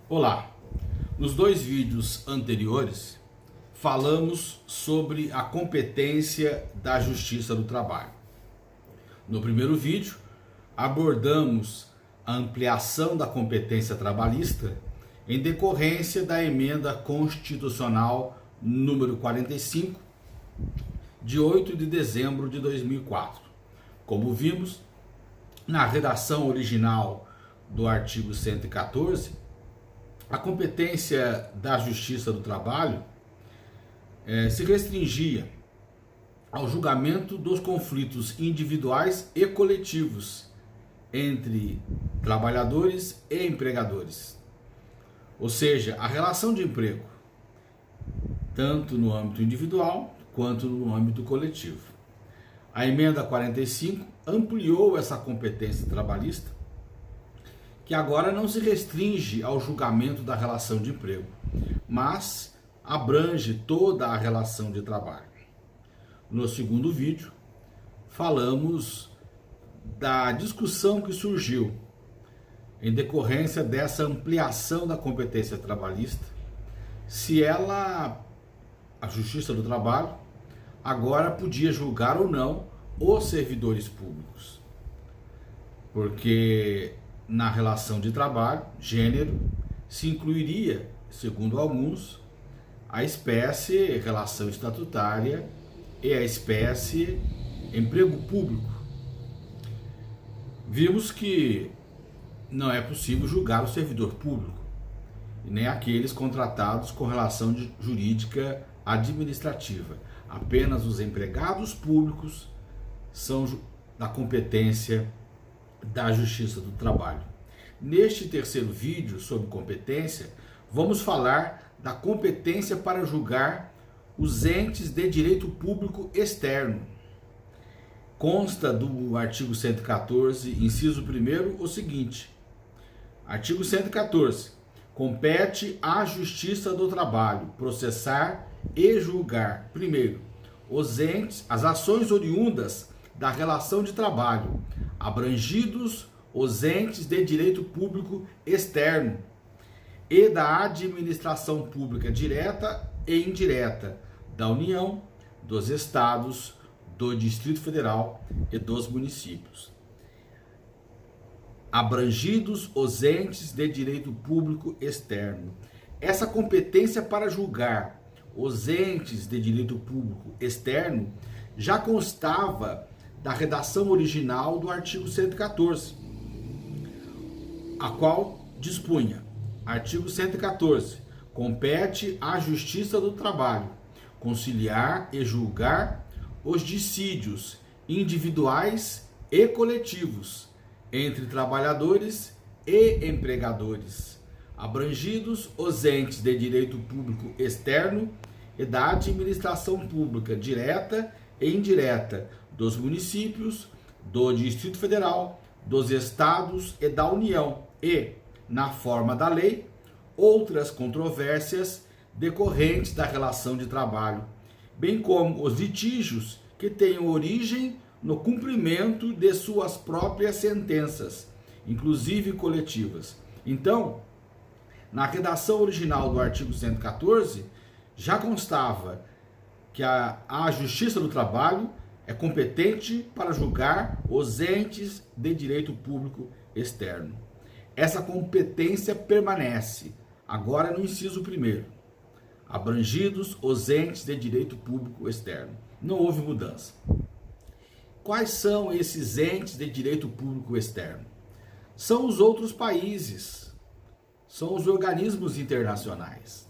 Olá! Nos dois vídeos anteriores falamos sobre a competência da Justiça do Trabalho. No primeiro vídeo abordamos a ampliação da competência trabalhista em decorrência da emenda constitucional número 45 de 8 de dezembro de 2004. Como vimos, na redação original do artigo 114, a competência da Justiça do Trabalho se restringia ao julgamento dos conflitos individuais e coletivos entre trabalhadores e empregadores. Ou seja, a relação de emprego, tanto no âmbito individual quanto no âmbito coletivo. A emenda 45 ampliou essa competência trabalhista, que agora não se restringe ao julgamento da relação de emprego, mas abrange toda a relação de trabalho. No segundo vídeo, falamos da discussão que surgiu em decorrência dessa ampliação da competência trabalhista, se a Justiça do Trabalho, agora podia julgar ou não os servidores públicos. Porque na relação de trabalho, gênero, se incluiria, segundo alguns, a espécie relação estatutária e a espécie emprego público. Vimos que não é possível julgar o servidor público, e nem aqueles contratados com relação jurídica administrativa. Apenas os empregados públicos são da competência da Justiça do Trabalho. Neste terceiro vídeo sobre competência, vamos falar da competência para julgar os entes de direito público externo. Consta do artigo 114, inciso 1º, o seguinte: artigo 114. Compete à Justiça do Trabalho processar e julgar, primeiro, as ações oriundas da relação de trabalho, abrangidos os entes de direito público externo e da administração pública direta e indireta da União, dos Estados, do Distrito Federal e dos municípios. Abrangidos os entes de direito público externo. Essa competência para julgar os entes de direito público externo já constava da redação original do artigo 114, a qual dispunha: artigo 114, compete à Justiça do Trabalho conciliar e julgar os dissídios individuais e coletivos entre trabalhadores e empregadores, abrangidos os entes de direito público externo e da administração pública direta e indireta dos municípios, do Distrito Federal, dos Estados e da União e, na forma da lei, outras controvérsias decorrentes da relação de trabalho, bem como os litígios que tenham origem no cumprimento de suas próprias sentenças, inclusive coletivas. Então, na redação original do artigo 114, já constava que a Justiça do Trabalho é competente para julgar os entes de direito público externo. Essa competência permanece, agora no inciso 1º, abrangidos os entes de direito público externo. Não houve mudança. Quais são esses entes de direito público externo? São os outros países, são os organismos internacionais.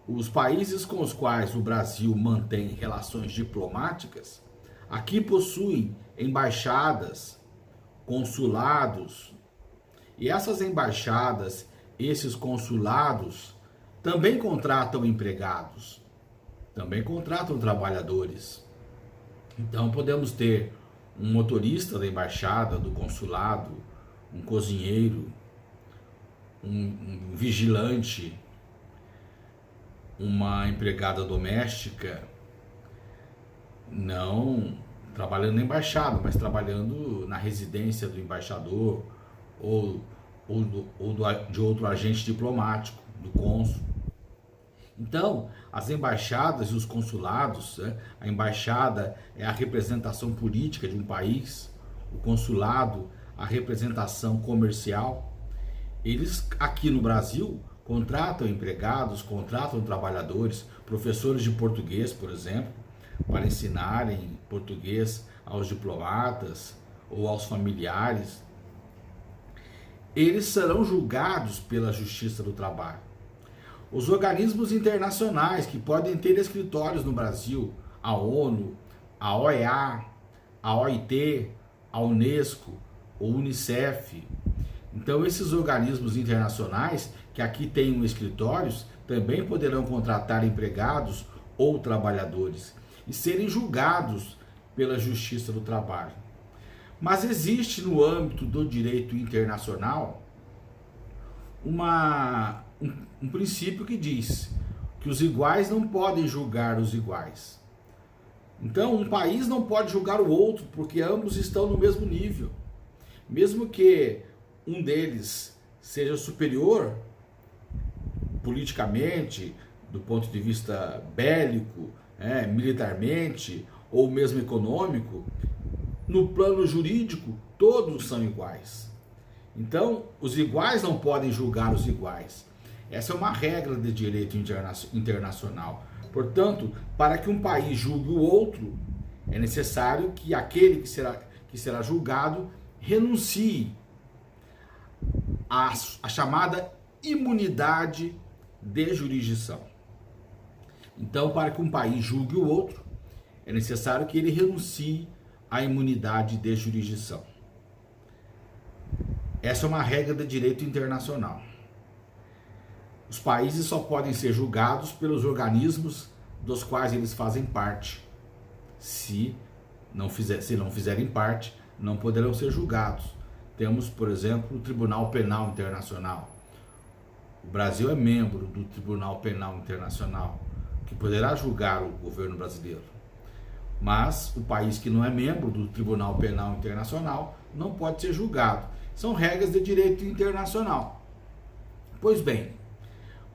Os países com os quais o Brasil mantém relações diplomáticas, aqui possuem embaixadas, consulados, e essas embaixadas, esses consulados, também contratam empregados, também contratam trabalhadores. Então podemos ter um motorista da embaixada, do consulado, um cozinheiro, um vigilante, uma empregada doméstica, não trabalhando na embaixada, mas trabalhando na residência do embaixador ou de outro agente diplomático, do cônsul. Então, as embaixadas e os consulados, né? A embaixada é a representação política de um país, o consulado, a representação comercial. Eles, aqui no Brasil, contratam empregados, contratam trabalhadores, professores de português, por exemplo, para ensinarem português aos diplomatas ou aos familiares. Eles serão julgados pela Justiça do Trabalho. Os organismos internacionais que podem ter escritórios no Brasil, a ONU, a OEA, a OIT, a Unesco, o Unicef. Então, esses organismos internacionais que aqui têm escritórios também poderão contratar empregados ou trabalhadores e serem julgados pela Justiça do Trabalho. Mas existe no âmbito do direito internacional um princípio que diz que os iguais não podem julgar os iguais. Então, um país não pode julgar o outro porque ambos estão no mesmo nível. Mesmo que um deles seja superior politicamente, do ponto de vista bélico, militarmente ou mesmo econômico, no plano jurídico todos são iguais. Então, os iguais não podem julgar os iguais. Essa é uma regra de direito internacional. Portanto, para que um país julgue o outro, é necessário que aquele que será julgado renuncie à chamada imunidade de jurisdição. Então, para que um país julgue o outro, é necessário que ele renuncie à imunidade de jurisdição. Essa é uma regra de direito internacional. Os países só podem ser julgados pelos organismos dos quais eles fazem parte. Se não fizerem parte, não poderão ser julgados. Temos, por exemplo, o Tribunal Penal Internacional. O Brasil é membro do Tribunal Penal Internacional, que poderá julgar o governo brasileiro. Mas o país que não é membro do Tribunal Penal Internacional não pode ser julgado. São regras de direito internacional. Pois bem,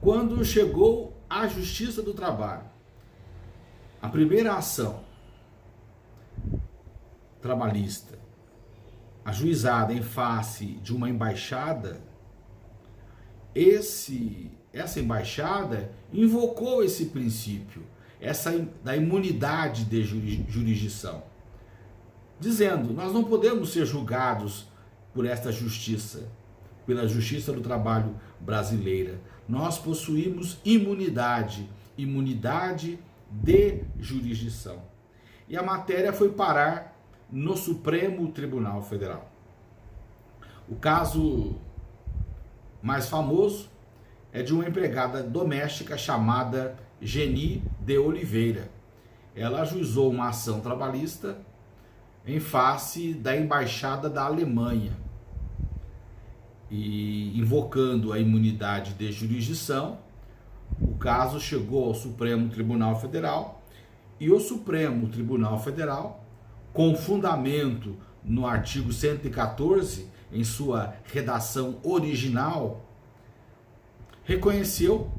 quando chegou à Justiça do Trabalho, a primeira ação trabalhista ajuizada em face de uma embaixada, essa embaixada invocou esse princípio, da imunidade de jurisdição, dizendo: nós não podemos ser julgados por esta justiça, pela Justiça do Trabalho brasileira. Nós possuímos imunidade de jurisdição. E a matéria foi parar no Supremo Tribunal Federal. O caso mais famoso é de uma empregada doméstica chamada Geni de Oliveira. Ela ajuizou uma ação trabalhista em face da embaixada da Alemanha, e invocando a imunidade de jurisdição, o caso chegou ao Supremo Tribunal Federal, e o Supremo Tribunal Federal, com fundamento no artigo 114, em sua redação original, reconheceu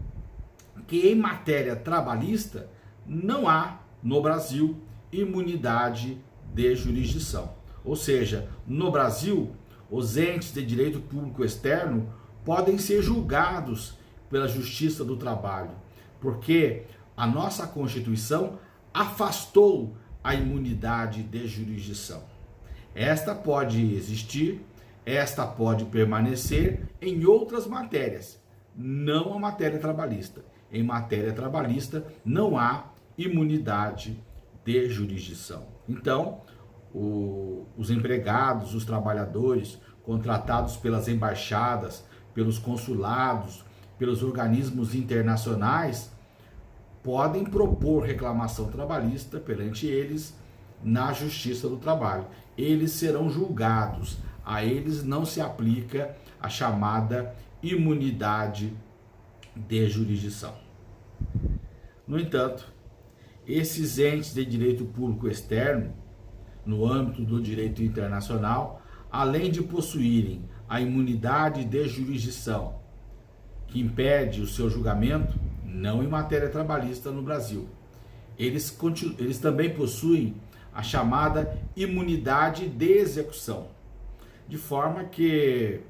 que em matéria trabalhista não há no Brasil imunidade de jurisdição. Ou seja, no Brasil, os entes de direito público externo podem ser julgados pela Justiça do Trabalho, porque a nossa Constituição afastou a imunidade de jurisdição. Esta pode existir, esta pode permanecer em outras matérias, não a matéria trabalhista. Em matéria trabalhista não há imunidade de jurisdição. Então, os empregados, os trabalhadores contratados pelas embaixadas, pelos consulados, pelos organismos internacionais, podem propor reclamação trabalhista perante eles na Justiça do Trabalho. Eles serão julgados, a eles não se aplica a chamada imunidade de jurisdição. No entanto, esses entes de direito público externo, no âmbito do direito internacional, além de possuírem a imunidade de jurisdição, que impede o seu julgamento, não em matéria trabalhista no Brasil. Eles também possuem a chamada imunidade de execução, de forma que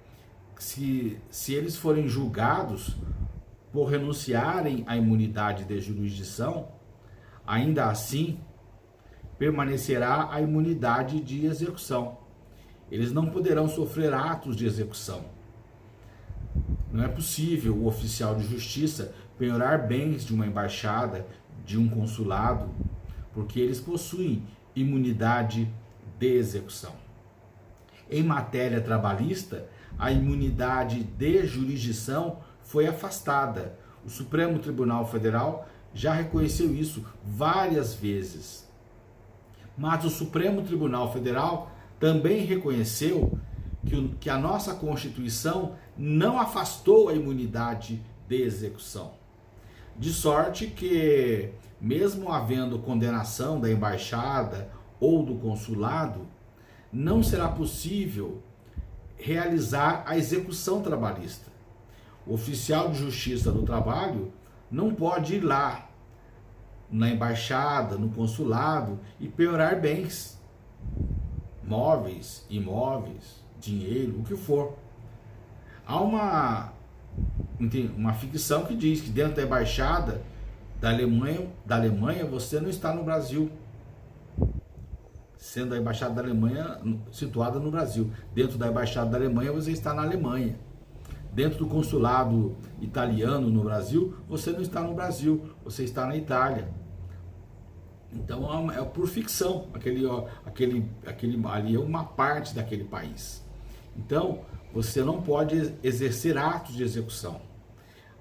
se eles forem julgados por renunciarem à imunidade de jurisdição, ainda assim permanecerá a imunidade de execução. Eles não poderão sofrer atos de execução. Não é possível o oficial de justiça penhorar bens de uma embaixada, de um consulado, porque eles possuem imunidade de execução. Em matéria trabalhista, a imunidade de jurisdição foi afastada. O Supremo Tribunal Federal já reconheceu isso várias vezes. Mas o Supremo Tribunal Federal também reconheceu que a nossa Constituição não afastou a imunidade de execução. De sorte que, mesmo havendo condenação da embaixada ou do consulado, não será possível realizar a execução trabalhista. O oficial de justiça do trabalho não pode ir lá na embaixada, no consulado e penhorar bens, móveis, imóveis, dinheiro, o que for. Há uma ficção que diz que dentro da embaixada da Alemanha você não está no Brasil, sendo a embaixada da Alemanha situada no Brasil. Dentro da embaixada da Alemanha você está na Alemanha. Dentro do consulado italiano no Brasil, você não está no Brasil, você está na Itália. Então é por ficção, aquele ali é uma parte daquele país. Então você não pode exercer atos de execução.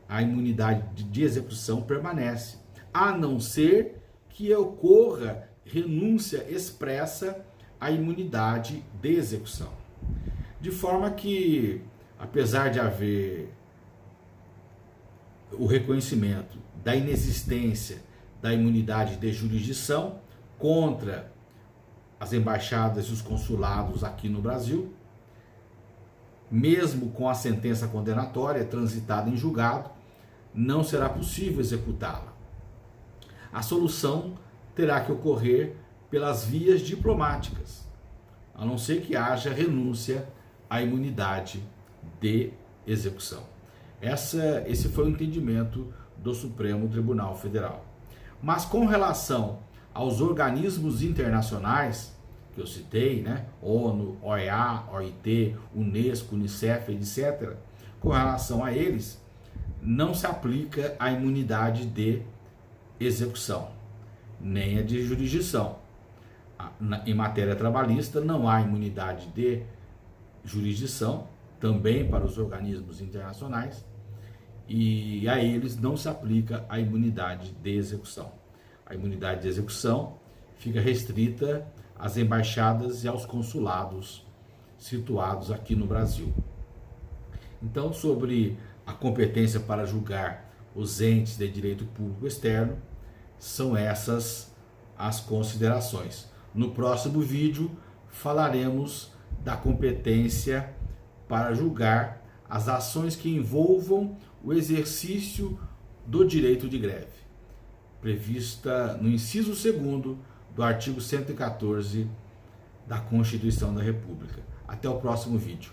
A imunidade de execução permanece, a não ser que ocorra renúncia expressa à imunidade de execução. De forma que, apesar de haver o reconhecimento da inexistência da imunidade de jurisdição contra as embaixadas e os consulados aqui no Brasil, mesmo com a sentença condenatória transitada em julgado, não será possível executá-la. A solução terá que ocorrer pelas vias diplomáticas, a não ser que haja renúncia à imunidade de execução. Esse foi o entendimento do Supremo Tribunal Federal. Mas com relação aos organismos internacionais que eu citei, ONU, OEA, OIT, Unesco, Unicef, etc., com relação a eles, não se aplica a imunidade de execução, nem a de jurisdição. Em matéria trabalhista, não há imunidade de jurisdição, também para os organismos internacionais, e a eles não se aplica a imunidade de execução. A imunidade de execução fica restrita às embaixadas e aos consulados situados aqui no Brasil. Então, sobre a competência para julgar os entes de direito público externo, são essas as considerações. No próximo vídeo falaremos da competência para julgar as ações que envolvam o exercício do direito de greve, prevista no inciso 2º do artigo 114 da Constituição da República. Até o próximo vídeo.